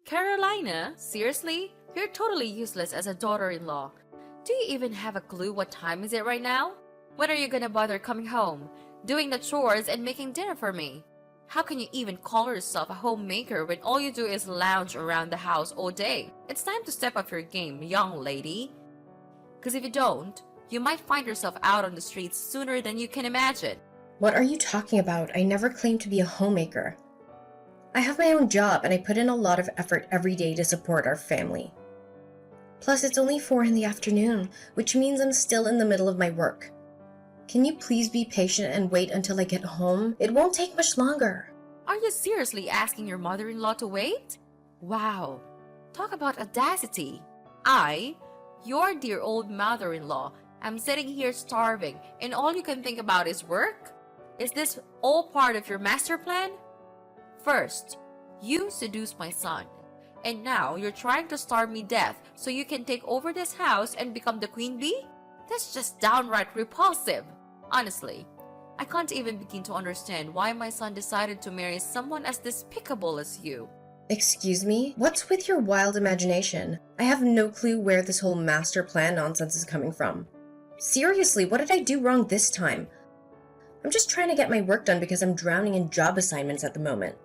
Carolina, seriously? You're totally useless as a daughter-in-law. Do you even have a clue what time is it right now? When are you gonna bother coming home, doing the chores and making dinner for me? How can you even call yourself a homemaker when all you do is lounge around the house all day? It's time to step up your game, young lady. Because if you don't, you might find yourself out on the streets sooner than you can imagine. What are you talking about? I never claimed to be a homemaker. I have my own job and I put in a lot of effort every day to support our family. Plus, it's only 4 in the afternoon, which means I'm still in the middle of my work. Can you please be patient and wait until I get home? It won't take much longer. Are you seriously asking your mother-in-law to wait? Wow, talk about audacity. Your dear old mother-in-law, am sitting here starving and all you can think about is work? Is this all part of your master plan? First, you seduced my son, and now you're trying to starve me death so you can take over this house and become the queen bee? That's just downright repulsive. Honestly, I can't even begin to understand why my son decided to marry someone as despicable as you. Excuse me? What's with your wild imagination? I have no clue where this whole master plan nonsense is coming from. Seriously, what did I do wrong this time? I'm just trying to get my work done because I'm drowning in job assignments at the moment.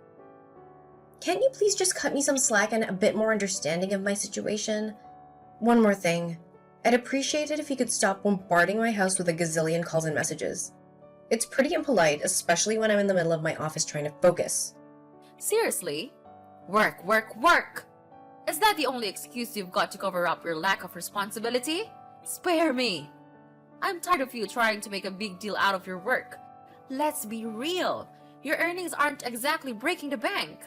Can't you please just cut me some slack and a bit more understanding of my situation? One more thing. I'd appreciate it if you could stop bombarding my house with a gazillion calls and messages. It's pretty impolite, especially when I'm in the middle of my office trying to focus. Seriously? Work, work, work! Is that the only excuse you've got to cover up your lack of responsibility? Spare me! I'm tired of you trying to make a big deal out of your work. Let's be real. Your earnings aren't exactly breaking the bank.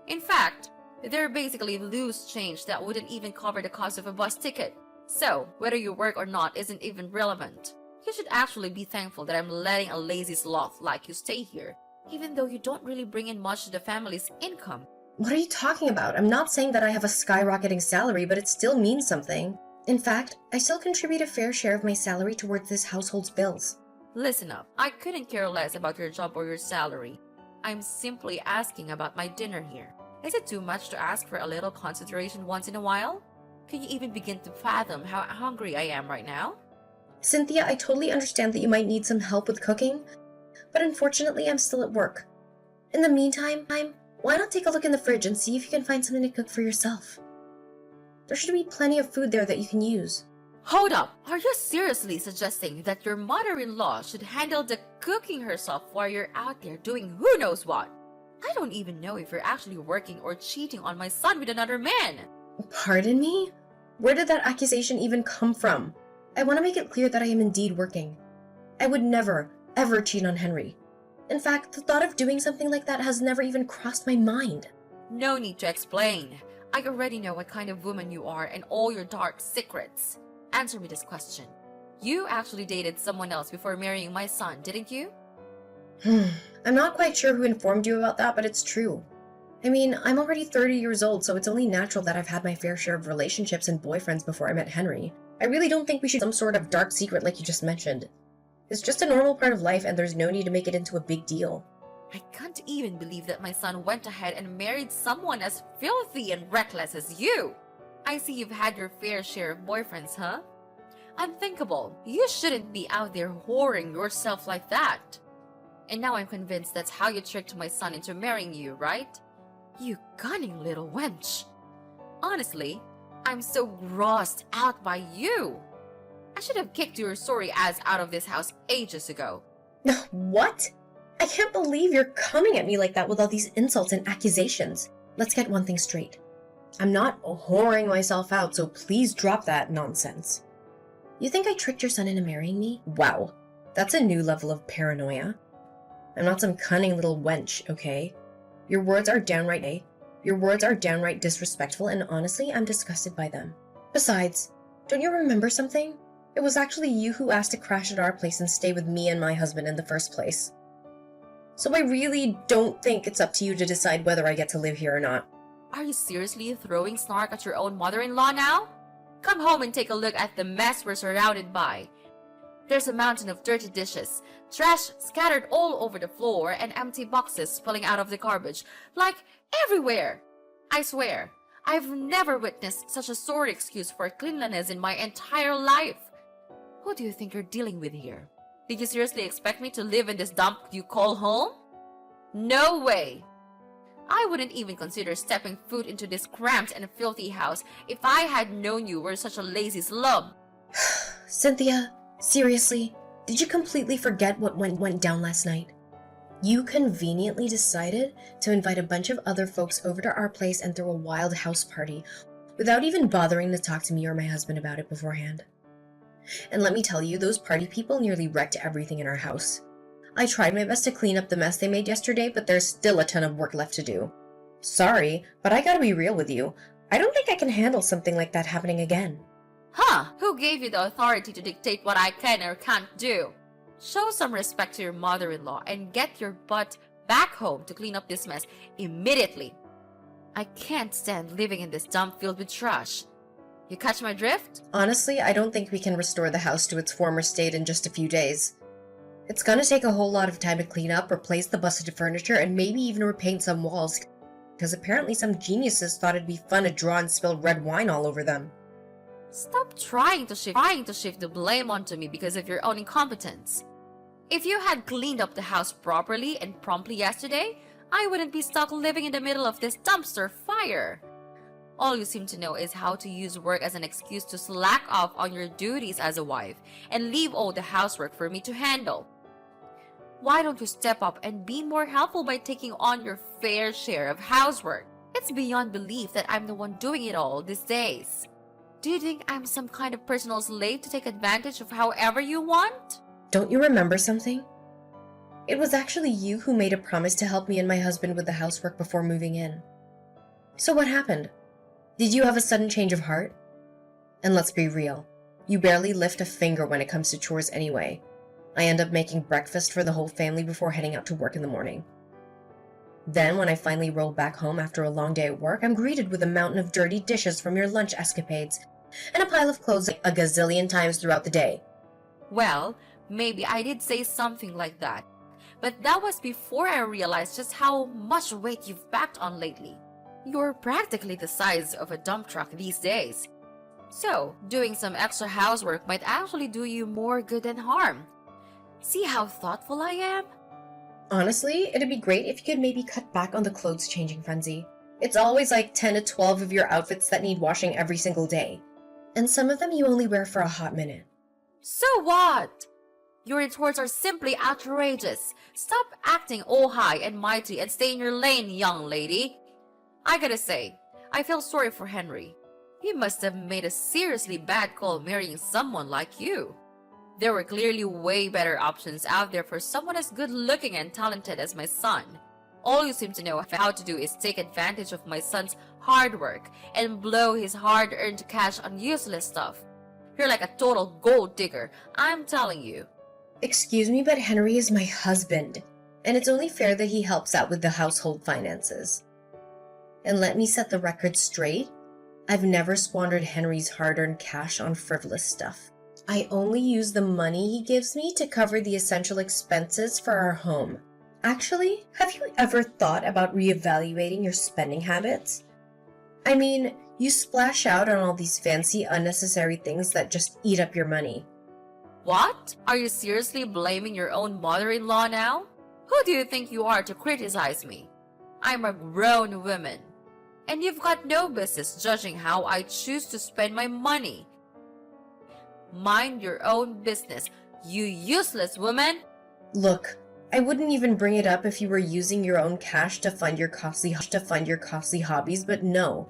In fact, they're basically loose change that wouldn't even cover the cost of a bus ticket. So, whether you work or not isn't even relevant. You should actually be thankful that I'm letting a lazy sloth like you stay here, even though you don't really bring in much to the family's income. What are you talking about? I'm not saying that I have a skyrocketing salary, but it still means something. In fact, I still contribute a fair share of my salary towards this household's bills. Listen up, I couldn't care less about your job or your salary. I'm simply asking about my dinner here. Is it too much to ask for a little consideration once in a while? Can you even begin to fathom how hungry I am right now? Cynthia, I totally understand that you might need some help with cooking, but unfortunately I'm still at work. In the meantime, why not take a look in the fridge and see if you can find something to cook for yourself? There should be plenty of food there that you can use. Hold up! Are you seriously suggesting that your mother-in-law should handle the cooking herself while you're out there doing who knows what? I don't even know if you're actually working or cheating on my son with another man. Pardon me? Where did that accusation even come from? I want to make it clear that I am indeed working. I would never, ever cheat on Henry. In fact, the thought of doing something like that has never even crossed my mind. No need to explain. I already know what kind of woman you are and all your dark secrets. Answer me this question. You actually dated someone else before marrying my son, didn't you? I'm not quite sure who informed you about that, but it's true. I mean, I'm already 30 years old, so it's only natural that I've had my fair share of relationships and boyfriends before I met Henry. I really don't think we should some sort of dark secret like you just mentioned. It's just a normal part of life and there's no need to make it into a big deal. I can't even believe that my son went ahead and married someone as filthy and reckless as you. I see you've had your fair share of boyfriends, huh? Unthinkable. You shouldn't be out there whoring yourself like that. And now I'm convinced that's how you tricked my son into marrying you, right? You cunning little wench. Honestly, I'm so grossed out by you. I should have kicked your sorry ass out of this house ages ago. What? I can't believe you're coming at me like that with all these insults and accusations. Let's get one thing straight. I'm not whoring myself out, so please drop that nonsense. You think I tricked your son into marrying me? Wow, that's a new level of paranoia. I'm not some cunning little wench, okay? Your words are downright disrespectful, and honestly, I'm disgusted by them. Besides, don't you remember something? It was actually you who asked to crash at our place and stay with me and my husband in the first place. So I really don't think it's up to you to decide whether I get to live here or not. Are you seriously throwing snark at your own mother-in-law now? Come home and take a look at the mess we're surrounded by. There's a mountain of dirty dishes, trash scattered all over the floor, and empty boxes spilling out of the garbage, like everywhere. I swear, I've never witnessed such a sordid excuse for cleanliness in my entire life. Who do you think you're dealing with here? Did you seriously expect me to live in this dump you call home? No way! I wouldn't even consider stepping foot into this cramped and filthy house if I had known you were such a lazy slum. Cynthia, seriously, did you completely forget what went down last night? You conveniently decided to invite a bunch of other folks over to our place and throw a wild house party without even bothering to talk to me or my husband about it beforehand. And let me tell you, those party people nearly wrecked everything in our house. I tried my best to clean up the mess they made yesterday, but there's still a ton of work left to do. Sorry, but I gotta be real with you. I don't think I can handle something like that happening again. Huh? Who gave you the authority to dictate what I can or can't do? Show some respect to your mother-in-law and get your butt back home to clean up this mess immediately. I can't stand living in this dump filled with trash. You catch my drift? Honestly, I don't think we can restore the house to its former state in just a few days. It's gonna take a whole lot of time to clean up, replace the busted furniture, and maybe even repaint some walls, because apparently some geniuses thought it'd be fun to draw and spill red wine all over them. Stop trying to shift the blame onto me because of your own incompetence. If you had cleaned up the house properly and promptly yesterday, I wouldn't be stuck living in the middle of this dumpster fire. All you seem to know is how to use work as an excuse to slack off on your duties as a wife and leave all the housework for me to handle. Why don't you step up and be more helpful by taking on your fair share of housework? It's beyond belief that I'm the one doing it all these days. Do you think I'm some kind of personal slave to take advantage of however you want? Don't you remember something? It was actually you who made a promise to help me and my husband with the housework before moving in. So what happened? Did you have a sudden change of heart? And let's be real, you barely lift a finger when it comes to chores anyway. I end up making breakfast for the whole family before heading out to work in the morning. Then, when I finally roll back home after a long day at work, I'm greeted with a mountain of dirty dishes from your lunch escapades, and a pile of clothes a gazillion times throughout the day. Well, maybe I did say something like that, but that was before I realized just how much weight you've packed on lately. You're practically the size of a dump truck these days. So, doing some extra housework might actually do you more good than harm. See how thoughtful I am? Honestly, it'd be great if you could maybe cut back on the clothes changing frenzy. It's always like 10 to 12 of your outfits that need washing every single day. And some of them you only wear for a hot minute. So what? Your retorts are simply outrageous. Stop acting all high and mighty and stay in your lane, young lady. I gotta say, I feel sorry for Henry. He must have made a seriously bad call marrying someone like you. There were clearly way better options out there for someone as good looking and talented as my son. All you seem to know how to do is take advantage of my son's hard work and blow his hard-earned cash on useless stuff. You're like a total gold digger, I'm telling you. Excuse me, but Henry is my husband, and it's only fair that he helps out with the household finances. And let me set the record straight, I've never squandered Henry's hard-earned cash on frivolous stuff. I only use the money he gives me to cover the essential expenses for our home. Actually, have you ever thought about reevaluating your spending habits? I mean, you splash out on all these fancy, unnecessary things that just eat up your money. What? Are you seriously blaming your own mother-in-law now? Who do you think you are to criticize me? I'm a grown woman. And you've got no business judging how I choose to spend my money. Mind your own business, you useless woman! Look, I wouldn't even bring it up if you were using your own cash to fund your costly hobbies, but no.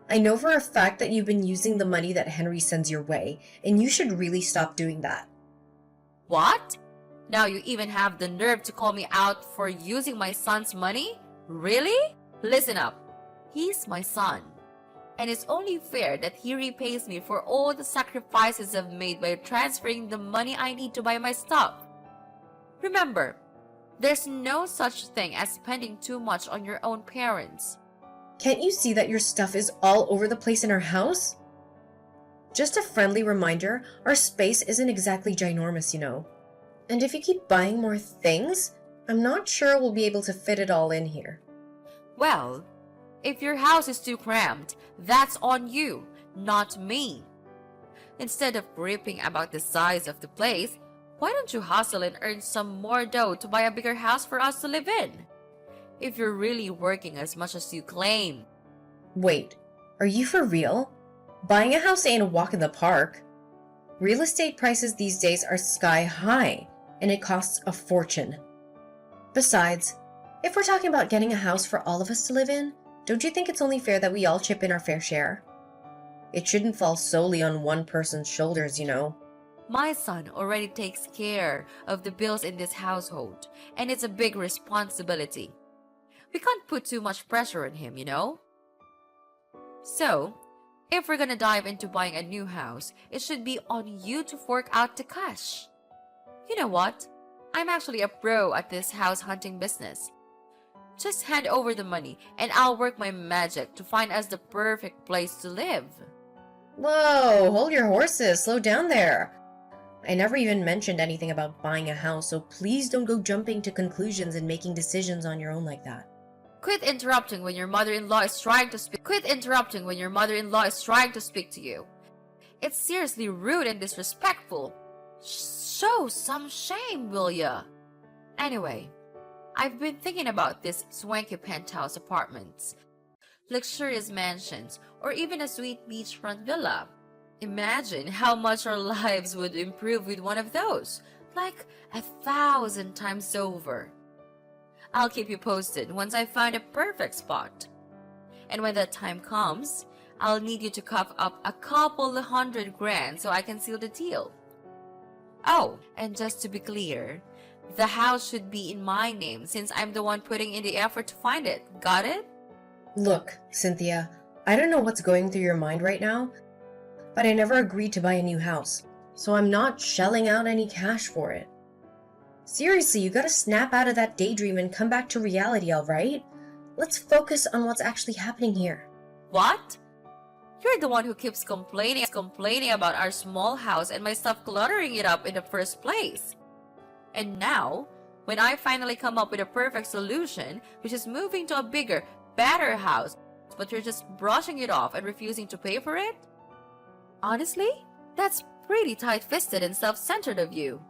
I know for a fact that you've been using the money that Henry sends your way, and you should really stop doing that. What? Now you even have the nerve to call me out for using my son's money? Really? Listen up. He's my son. And it's only fair that he repays me for all the sacrifices I've made by transferring the money I need to buy my stuff. Remember, there's no such thing as spending too much on your own parents. Can't you see that your stuff is all over the place in our house? Just a friendly reminder, our space isn't exactly ginormous, you know. And if you keep buying more things, I'm not sure we'll be able to fit it all in here. Well, If your house is too cramped, that's on you, not me. Instead of ripping about the size of the place, why don't you hustle and earn some more dough to buy a bigger house for us to live in? If you're really working as much as you claim. Wait, are you for real? Buying a house ain't a walk in the park. Real estate prices these days are sky high, and it costs a fortune. Besides, if we're talking about getting a house for all of us to live in, don't you think it's only fair that we all chip in our fair share? It shouldn't fall solely on one person's shoulders, you know. My son already takes care of the bills in this household, and it's a big responsibility. We can't put too much pressure on him, you know? So, if we're gonna dive into buying a new house, it should be on you to fork out the cash. You know what? I'm actually a pro at this house hunting business. Just hand over the money and I'll work my magic to find us the perfect place to live. Whoa, hold your horses, slow down there. I never even mentioned anything about buying a house, so please don't go jumping to conclusions and making decisions on your own like that. Quit interrupting when your mother-in-law is trying to speak. To you. It's seriously rude and disrespectful. Show some shame, will ya? Anyway, I've been thinking about these swanky penthouse apartments, luxurious mansions, or even a sweet beachfront villa. Imagine how much our lives would improve with one of those, like 1,000 times over. I'll keep you posted once I find a perfect spot. And when that time comes, I'll need you to cough up a couple $100,000 so I can seal the deal. Oh, and just to be clear, the house should be in my name since I'm the one putting in the effort to find it. Got it? Look, Cynthia, I don't know what's going through your mind right now, but I never agreed to buy a new house, so I'm not shelling out any cash for it. Seriously, you gotta snap out of that daydream and come back to reality, alright? Let's focus on what's actually happening here. What? You're the one who keeps complaining about our small house and my stuff cluttering it up in the first place. And now, when I finally come up with a perfect solution, which is moving to a bigger, better house, but you're just brushing it off and refusing to pay for it? Honestly, that's pretty tight-fisted and self-centered of you.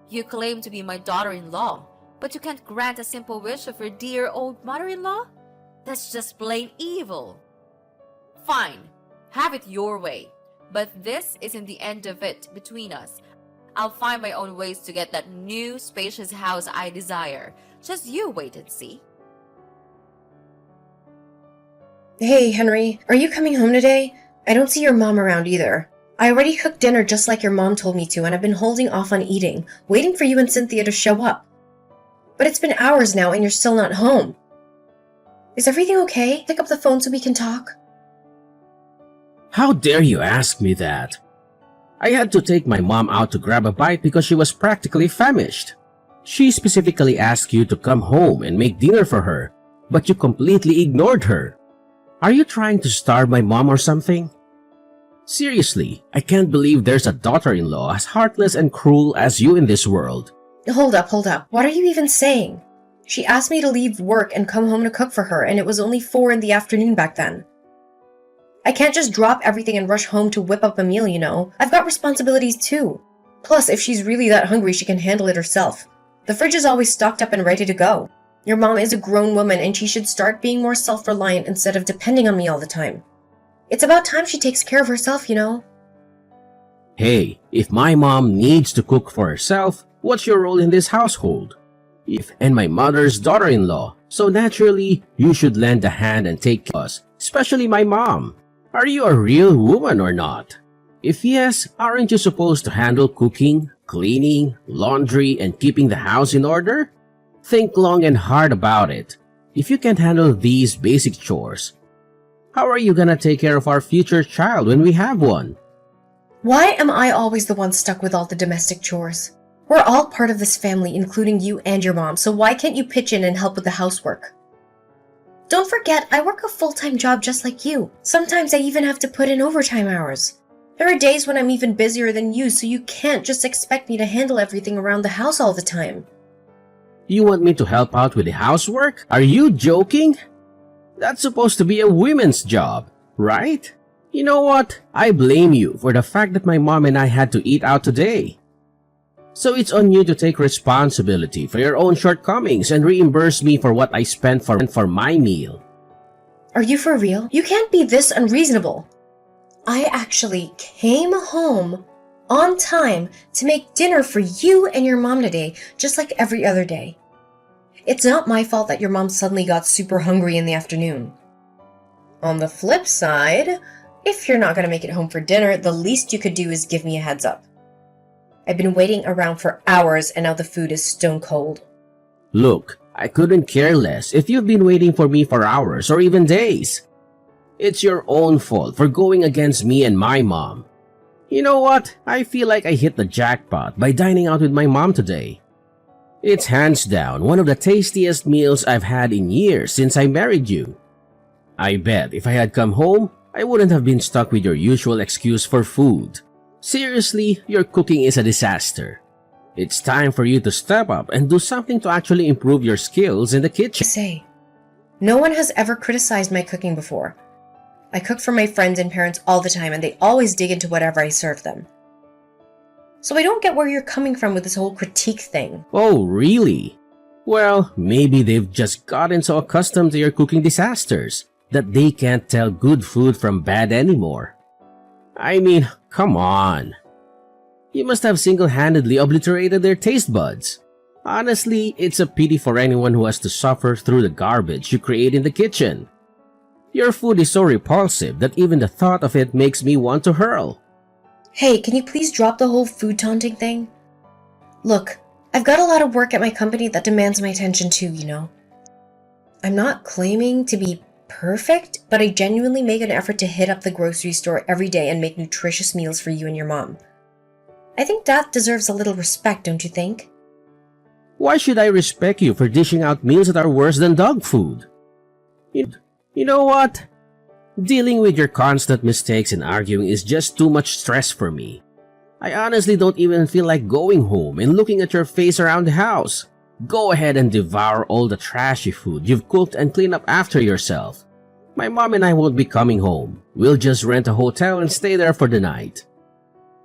You claim to be my daughter-in-law, but you can't grant a simple wish of your dear old mother-in-law? That's just plain evil. Fine, have it your way, but this isn't the end of it between us. I'll find my own ways to get that new, spacious house I desire. Just you wait and see. Hey, Henry, are you coming home today? I don't see your mom around either. I already cooked dinner just like your mom told me to, and I've been holding off on eating, waiting for you and Cynthia to show up. But it's been hours now and you're still not home. Is everything okay? Pick up the phone so we can talk. How dare you ask me that? I had to take my mom out to grab a bite because she was practically famished. She specifically asked you to come home and make dinner for her, but you completely ignored her. Are you trying to starve my mom or something? Seriously, I can't believe there's a daughter-in-law as heartless and cruel as you in this world. Hold up. What are you even saying? She asked me to leave work and come home to cook for her, and it was only 4 in the afternoon back then. I can't just drop everything and rush home to whip up a meal, you know. I've got responsibilities too. Plus, if she's really that hungry, she can handle it herself. The fridge is always stocked up and ready to go. Your mom is a grown woman and she should start being more self-reliant instead of depending on me all the time. It's about time she takes care of herself, you know. Hey, if my mom needs to cook for herself, what's your role in this household? And my mother's daughter-in-law, so naturally, you should lend a hand and take care of us, especially my mom. Are you a real woman or not? If yes, aren't you supposed to handle cooking, cleaning, laundry, and keeping the house in order? Think long and hard about it. If you can't handle these basic chores, how are you gonna take care of our future child when we have one? Why am I always the one stuck with all the domestic chores? We're all part of this family, including you and your mom, so why can't you pitch in and help with the housework? Don't forget, I work a full-time job just like you. Sometimes I even have to put in overtime hours. There are days when I'm even busier than you, so you can't just expect me to handle everything around the house all the time. You want me to help out with the housework? Are you joking? That's supposed to be a women's job, right? You know what? I blame you for the fact that my mom and I had to eat out today. So it's on you to take responsibility for your own shortcomings and reimburse me for what I spent for my meal. Are you for real? You can't be this unreasonable. I actually came home on time to make dinner for you and your mom today, just like every other day. It's not my fault that your mom suddenly got super hungry in the afternoon. On the flip side, if you're not going to make it home for dinner, the least you could do is give me a heads up. I've been waiting around for hours and now the food is stone cold. Look, I couldn't care less if you've been waiting for me for hours or even days. It's your own fault for going against me and my mom. You know what? I feel like I hit the jackpot by dining out with my mom today. It's hands down one of the tastiest meals I've had in years since I married you. I bet if I had come home, I wouldn't have been stuck with your usual excuse for food. Seriously, your cooking is a disaster. It's time for you to step up and do something to actually improve your skills in the kitchen. No one has ever criticized my cooking before. I cook for my friends and parents all the time and they always dig into whatever I serve them. So I don't get where you're coming from with this whole critique thing. Oh, really? Well, maybe they've just gotten so accustomed to your cooking disasters that they can't tell good food from bad anymore. I mean, come on. You must have single-handedly obliterated their taste buds. Honestly, it's a pity for anyone who has to suffer through the garbage you create in the kitchen. Your food is so repulsive that even the thought of it makes me want to hurl. Hey, can you please drop the whole food taunting thing? Look, I've got a lot of work at my company that demands my attention too, you know. I'm not claiming to be perfect, but I genuinely make an effort to hit up the grocery store every day and make nutritious meals for you and your mom. I think that deserves a little respect, don't you think? Why should I respect you for dishing out meals that are worse than dog food? You know what? Dealing with your constant mistakes and arguing is just too much stress for me. I honestly don't even feel like going home and looking at your face around the house. Go ahead and devour all the trashy food you've cooked and clean up after yourself. My mom and I won't be coming home. We'll just rent a hotel and stay there for the night.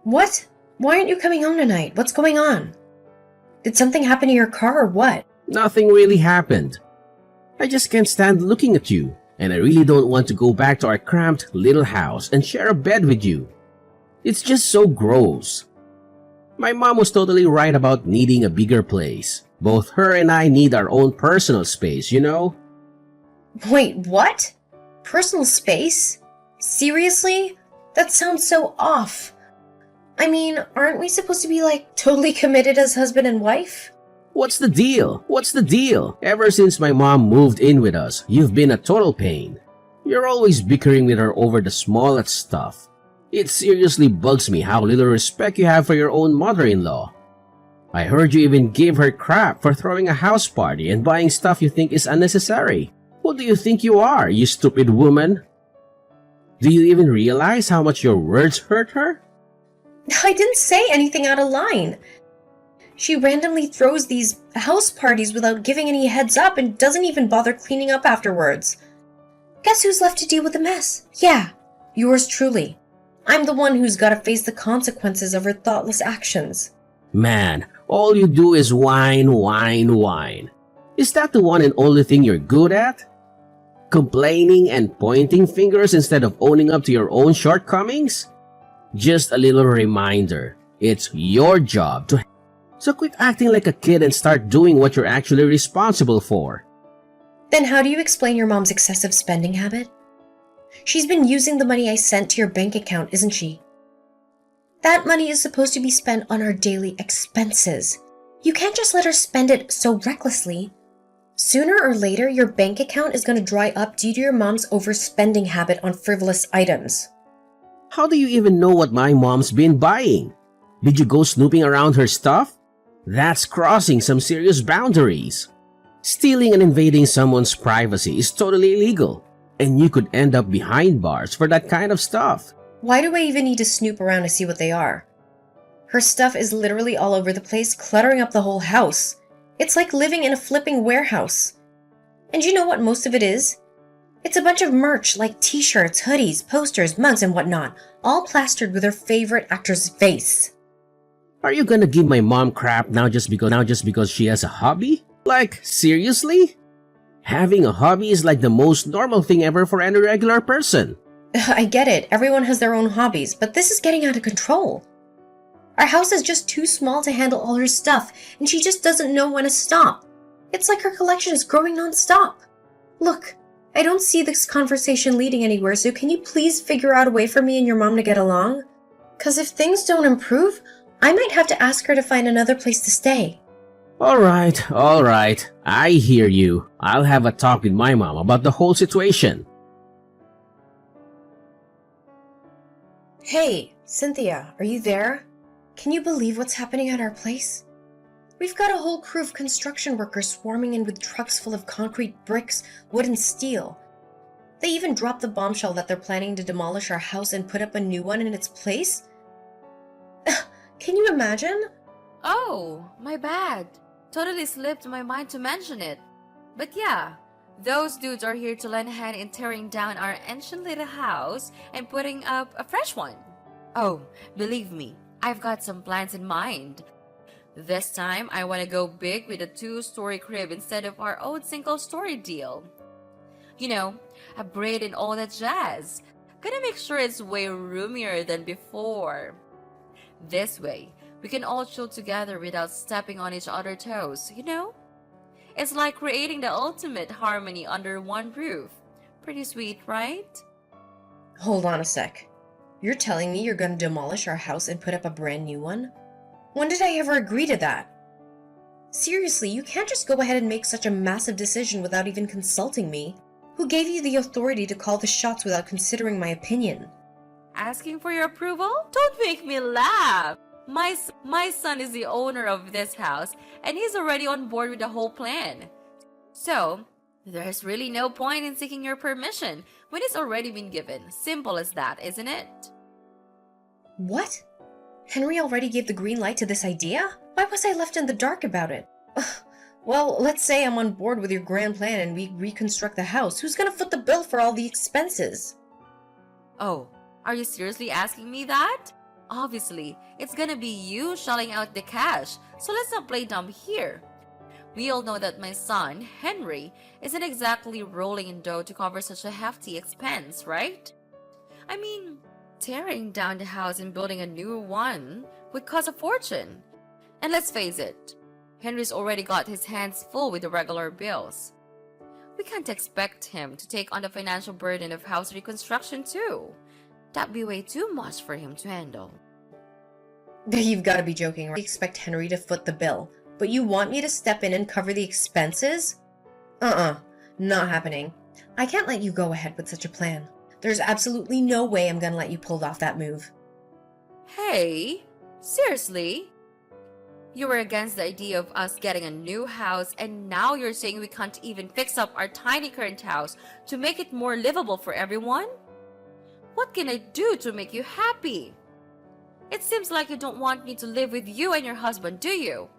What? Why aren't you coming home tonight? What's going on? Did something happen to your car or what? Nothing really happened. I just can't stand looking at you, and I really don't want to go back to our cramped little house and share a bed with you. It's just so gross. My mom was totally right about needing a bigger place. Both her and I need our own personal space, you know? Wait, what? Personal space? Seriously? That sounds so off. I mean, aren't we supposed to be like totally committed as husband and wife? What's the deal? What's the deal? Ever since my mom moved in with us, you've been a total pain. You're always bickering with her over the smallest stuff. It seriously bugs me how little respect you have for your own mother-in-law. I heard you even gave her crap for throwing a house party and buying stuff you think is unnecessary. Who do you think you are, you stupid woman? Do you even realize how much your words hurt her? I didn't say anything out of line. She randomly throws these house parties without giving any heads up and doesn't even bother cleaning up afterwards. Guess who's left to deal with the mess? Yeah, yours truly. I'm the one who's got to face the consequences of her thoughtless actions. Man, all you do is whine, whine, whine. Is that the one and only thing you're good at? Complaining and pointing fingers instead of owning up to your own shortcomings? Just a little reminder, it's your job to... So quit acting like a kid and start doing what you're actually responsible for. Then how do you explain your mom's excessive spending habit? She's been using the money I sent to your bank account, isn't she? That money is supposed to be spent on our daily expenses. You can't just let her spend it so recklessly. Sooner or later, your bank account is going to dry up due to your mom's overspending habit on frivolous items. How do you even know what my mom's been buying? Did you go snooping around her stuff? That's crossing some serious boundaries. Stealing and invading someone's privacy is totally illegal, and you could end up behind bars for that kind of stuff. Why do I even need to snoop around to see what they are? Her stuff is literally all over the place, cluttering up the whole house. It's like living in a flipping warehouse. And you know what most of it is? It's a bunch of merch like t-shirts, hoodies, posters, mugs, and whatnot, all plastered with her favorite actor's face. Are you gonna give my mom crap now just because she has a hobby? Like, seriously? Having a hobby is like the most normal thing ever for any regular person. I get it, everyone has their own hobbies, but this is getting out of control. Our house is just too small to handle all her stuff, and she just doesn't know when to stop. It's like her collection is growing non-stop. Look, I don't see this conversation leading anywhere, so can you please figure out a way for me and your mom to get along? 'Cause if things don't improve, I might have to ask her to find another place to stay. Alright. I hear you. I'll have a talk with my mom about the whole situation. Hey, Cynthia, are you there? Can you believe what's happening at our place? We've got a whole crew of construction workers swarming in with trucks full of concrete, bricks, wood, and steel. They even dropped the bombshell that they're planning to demolish our house and put up a new one in its place. Can you imagine? Oh, my bad. Totally slipped my mind to mention it. But yeah, those dudes are here to lend a hand in tearing down our ancient little house and putting up a fresh one. Oh, believe me, I've got some plans in mind. This time, I want to go big with a 2-story crib instead of our old single-story deal. You know, a braid and all that jazz. Gonna make sure it's way roomier than before. This way, we can all chill together without stepping on each other's toes, you know? It's like creating the ultimate harmony under one roof. Pretty sweet, right? Hold on a sec. You're telling me you're gonna demolish our house and put up a brand new one? When did I ever agree to that? Seriously, you can't just go ahead and make such a massive decision without even consulting me. Who gave you the authority to call the shots without considering my opinion? Asking for your approval? Don't make me laugh! My son is the owner of this house, and he's already on board with the whole plan. So, there's really no point in seeking your permission when it's already been given. Simple as that, isn't it? What? Henry already gave the green light to this idea? Why was I left in the dark about it? Well, let's say I'm on board with your grand plan and we reconstruct the house. Who's gonna foot the bill for all the expenses? Oh, are you seriously asking me that? Obviously, it's gonna be you shelling out the cash, so let's not play dumb here. We all know that my son, Henry, isn't exactly rolling in dough to cover such a hefty expense, right? I mean, tearing down the house and building a new one would cost a fortune. And let's face it, Henry's already got his hands full with the regular bills. We can't expect him to take on the financial burden of house reconstruction too. That'd be way too much for him to handle. You've got to be joking, right? You expect Henry to foot the bill, but you want me to step in and cover the expenses? Not happening. I can't let you go ahead with such a plan. There's absolutely no way I'm gonna let you pull off that move. Hey, seriously? You were against the idea of us getting a new house, and now you're saying we can't even fix up our tiny current house to make it more livable for everyone? What can I do to make you happy? It seems like you don't want me to live with you and your husband, do you?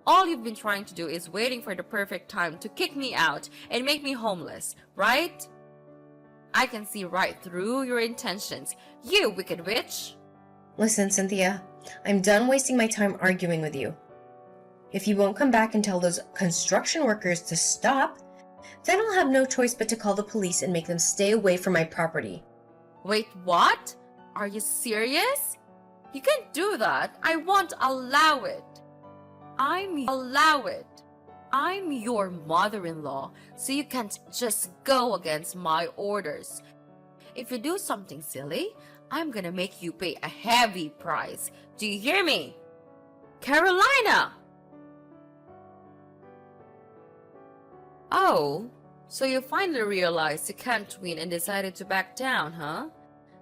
All you've been trying to do is waiting for the perfect time to kick me out and make me homeless, right? I can see right through your intentions, you wicked witch. Listen, Cynthia, I'm done wasting my time arguing with you. If you won't come back and tell those construction workers to stop, then I'll have no choice but to call the police and make them stay away from my property. Wait, what? Are you serious? You can't do that. I won't allow it. I'm your mother-in-law, so you can't just go against my orders. If you do something silly, I'm gonna make you pay a heavy price. Do you hear me? Carolina! Oh, so you finally realized you can't win and decided to back down, huh?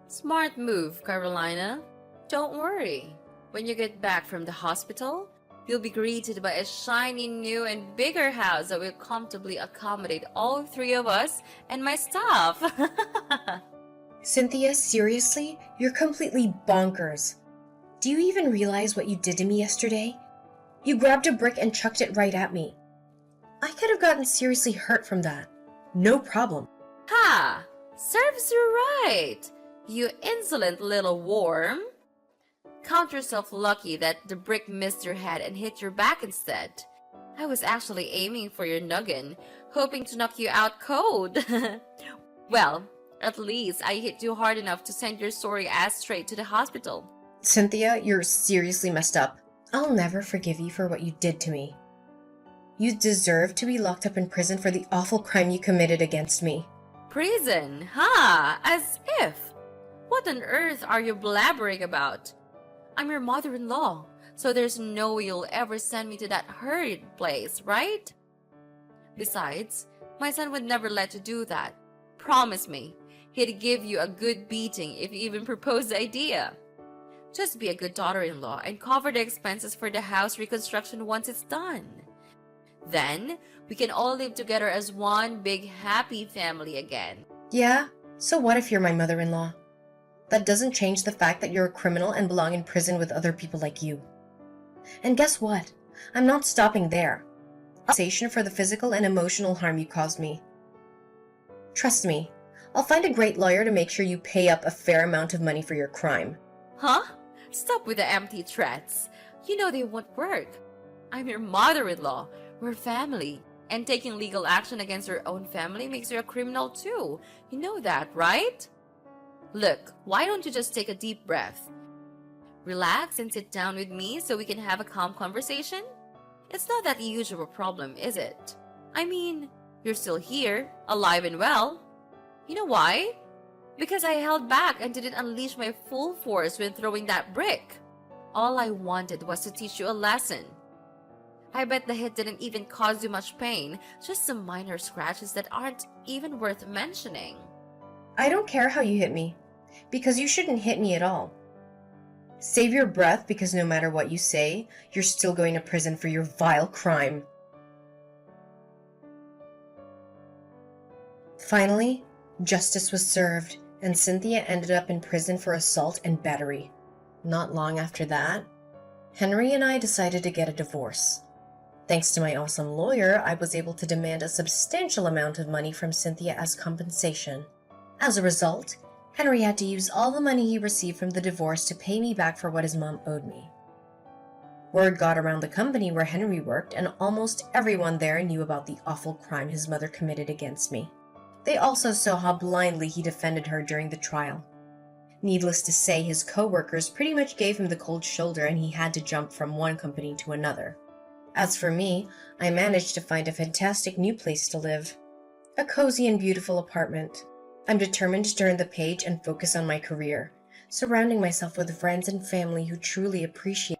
Smart move, Carolina. Don't worry. When you get back from the hospital, you'll be greeted by a shiny new and bigger house that will comfortably accommodate all three of us and my staff. Cynthia, seriously? You're completely bonkers. Do you even realize what you did to me yesterday? You grabbed a brick and chucked it right at me. I could have gotten seriously hurt from that. No problem. Ha! Serves you right, you insolent little worm. Count yourself lucky that the brick missed your head and hit your back instead. I was actually aiming for your noggin, hoping to knock you out cold. Well, at least I hit you hard enough to send your sorry ass straight to the hospital. Cynthia, you're seriously messed up. I'll never forgive you for what you did to me. You deserve to be locked up in prison for the awful crime you committed against me. Prison? Ha! As if! What on earth are you blabbering about? I'm your mother-in-law, so there's no way you'll ever send me to that horrid place, right? Besides, my son would never let you do that. Promise me, he'd give you a good beating if you even proposed the idea. Just be a good daughter-in-law and cover the expenses for the house reconstruction once it's done. Then, we can all live together as one big happy family again. Yeah? So what if you're my mother-in-law? That doesn't change the fact that you're a criminal and belong in prison with other people like you. And guess what? I'm not stopping there. Compensation for the physical and emotional harm you caused me. Trust me, I'll find a great lawyer to make sure you pay up a fair amount of money for your crime. Huh? Stop with the empty threats. You know they won't work. I'm your mother-in-law. We're family. And taking legal action against your own family makes you a criminal too. You know that, right? Look, why don't you just take a deep breath? Relax and sit down with me so we can have a calm conversation? It's not that huge of a problem, is it? I mean, you're still here, alive and well. You know why? Because I held back and didn't unleash my full force when throwing that brick. All I wanted was to teach you a lesson. I bet the hit didn't even cause you much pain, just some minor scratches that aren't even worth mentioning. I don't care how you hit me, because you shouldn't hit me at all. Save your breath, because no matter what you say, you're still going to prison for your vile crime. Finally, justice was served, and Cynthia ended up in prison for assault and battery. Not long after that, Henry and I decided to get a divorce. Thanks to my awesome lawyer, I was able to demand a substantial amount of money from Cynthia as compensation. As a result, Henry had to use all the money he received from the divorce to pay me back for what his mom owed me. Word got around the company where Henry worked, and almost everyone there knew about the awful crime his mother committed against me. They also saw how blindly he defended her during the trial. Needless to say, his co-workers pretty much gave him the cold shoulder and he had to jump from one company to another. As for me, I managed to find a fantastic new place to live. A cozy and beautiful apartment. I'm determined to turn the page and focus on my career, surrounding myself with friends and family who truly appreciate